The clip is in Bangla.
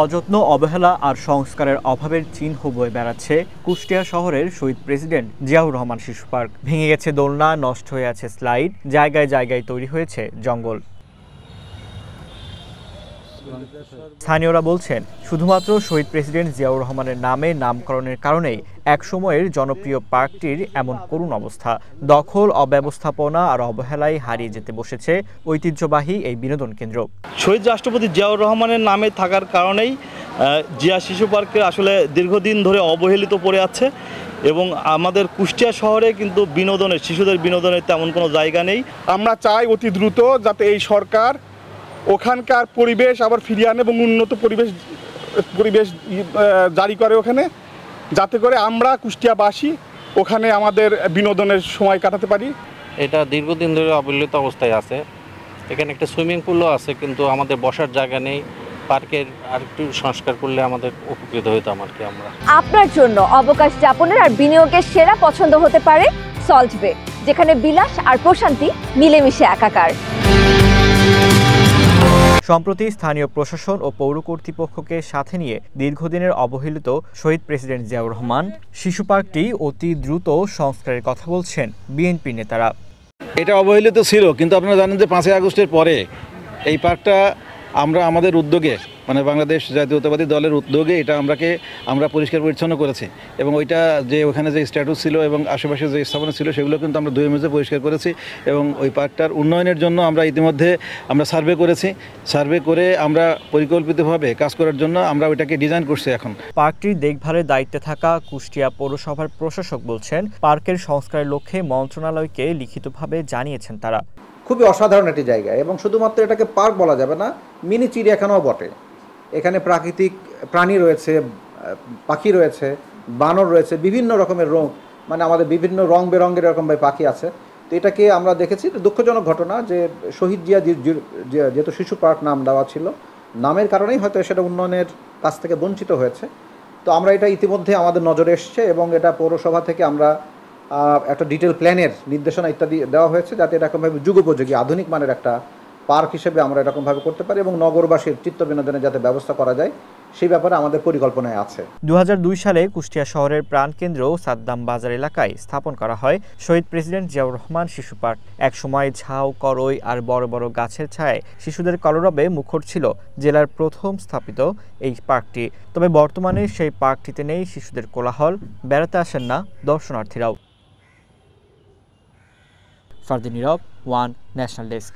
অযত্ন, অবহেলা আর সংস্কারের অভাবের চিহ্ন বয়ে বেড়াচ্ছে কুষ্টিয়া শহরের শহীদ প্রেসিডেন্ট জিয়াউর রহমান শিশু পার্ক। ভেঙে গেছে দোলনা, নষ্ট হয়ে আছে স্লাইড, জায়গায় জায়গায় তৈরি হয়েছে জঙ্গল। স্থানীয়রা বলছেন, শুধুমাত্র শহীদ প্রেসিডেন্ট জিয়াউর রহমানের নামে নামকরণের কারণেই একসময়ের জনপ্রিয় পার্কটির এমন করুণ অবস্থা। দখল, অব্যবস্থাপনা আর অবহেলায় হারিয়ে যেতে বসেছে ঐতিহ্যবাহী এই বিনোদন কেন্দ্র। শহীদ রাষ্ট্রপতি জিয়াউর রহমানের নামে থাকার কারণেই জিয়া শিশু পার্কে আসলে দীর্ঘদিন ধরে অবহেলিত পড়ে আছে এবং আমাদের কুষ্টিয়া শহরে কিন্তু শিশুদের বিনোদনের তেমন কোনো জায়গা নেই। আমরা চাই অতি দ্রুত যাতে এই সরকার ওখানকার পরিবেশ আবার ফিরিয়ে আনে এবং উন্নত পরিবেশ জারি করে ওখানে, যাতে করে আমরা কুষ্টিয়াবাসী ওখানে আমাদের বিনোদনের সময় কাটাতে পারি। এটা দীর্ঘদিন ধরে অবহেলিত অবস্থায় আছে। এখানে একটা সুইমিং পুলও আছে, কিন্তু আমাদের বসার জায়গা নেই। পার্কের আর একটু সংস্কার করলে আমাদের উপকৃত হইতাম আর কি। আমরা আপনার জন্য অবকাশ যাপনের আর বিনিয়োগের সেরা পছন্দ হতে পারে সল্ট বে, যেখানে বিলাস আর প্রশান্তি মিলেমিশে একাকার। সম্প্রতি স্থানীয় প্রশাসন ও পৌর কর্তৃপক্ষকে সাথে নিয়ে দীর্ঘদিনের অবহেলিত শহীদ প্রেসিডেন্ট জিয়াউর রহমান শিশু পার্কটি অতি দ্রুত সংস্কারের কথা বলছেন বিএনপি নেতারা। এটা অবহেলিত ছিল, কিন্তু আপনারা জানেন যে 5ই আগস্টের পরে এই পার্কটা আমরা আমাদের উদ্যোগে, মানে বাংলাদেশ জাতীয়তাবাদী দলের উদ্যোগে এটা আমরা পরিষ্কার পরিচ্ছন্ন করেছি এবং ওইটা যে ওখানে যে স্ট্যাটুস ছিল এবং আশেপাশে যে স্থাপনা ছিল সেগুলো কিন্তু আমরা ধুয়ে মুছে পরিষ্কার করেছি এবং ওই পার্কটার উন্নয়নের জন্য আমরা ইতিমধ্যে সার্ভে করেছি। সার্ভে করে আমরা পরিকল্পিতভাবে কাজ করার জন্য আমরা ওইটাকে ডিজাইন করছি। এখন পার্কটির দেখভালের দায়িত্বে থাকা কুষ্টিয়া পৌরসভার প্রশাসক বলছেন, পার্কের সংস্কারের লক্ষ্যে মন্ত্রণালয়কে লিখিতভাবে জানিয়েছেন তারা। খুবই অসাধারণ একটি জায়গা এবং শুধুমাত্র এটাকে পার্ক বলা যাবে না, মিনি চিড়িয়াখানাও বটে। এখানে প্রাকৃতিক প্রাণী রয়েছে, পাখি রয়েছে, বানর রয়েছে, বিভিন্ন রকমের মানে আমাদের বিভিন্ন রং বেরঙের এরকমভাবে পাখি আছে। তো এটাকে আমরা দেখেছি, দুঃখজনক ঘটনা যে শহীদ জিয়া যেহেতু শিশু পার্ক নাম দেওয়া ছিল, নামের কারণেই হয়তো সেটা উন্নয়নের কাছ থেকে বঞ্চিত হয়েছে। তো আমরা এটা ইতিমধ্যে আমাদের নজরে এসছে এবং এটা পৌরসভা থেকে আমরা একটা ডিটেল প্ল্যানের নির্দেশনা ইত্যাদি দেওয়া হয়েছে, যাতে এরকমভাবে যুগোপযোগী আধুনিক মানের একটা পার্ক হিসেবে আমরা এরকমভাবে করতে পারি এবং নগরবাসীর চিত্ত বিনোদনের যাতে ব্যবস্থা করা যায় সেই ব্যাপারে আমাদের পরিকল্পনায় আছে। 2002 সালে কুষ্টিয়া শহরের প্রাণকেন্দ্র সাদ্দাম বাজার এলাকায় স্থাপন করা হয় শহীদ প্রেসিডেন্ট জিয়াউর রহমান শিশু পার্ক। একসময় ঝাউ, করই আর বড় বড় গাছের ছায়ায় শিশুদের কলরবে মুখর ছিল জেলার প্রথম স্থাপিত এই পার্কটি। তবে বর্তমানে সেই পার্কটিতে নেই শিশুদের কোলাহল, বেড়াতে আসেন না দর্শনার্থীরাও। ফারদিন নীরব, ওয়ান ন্যাশনাল ডেস্ক।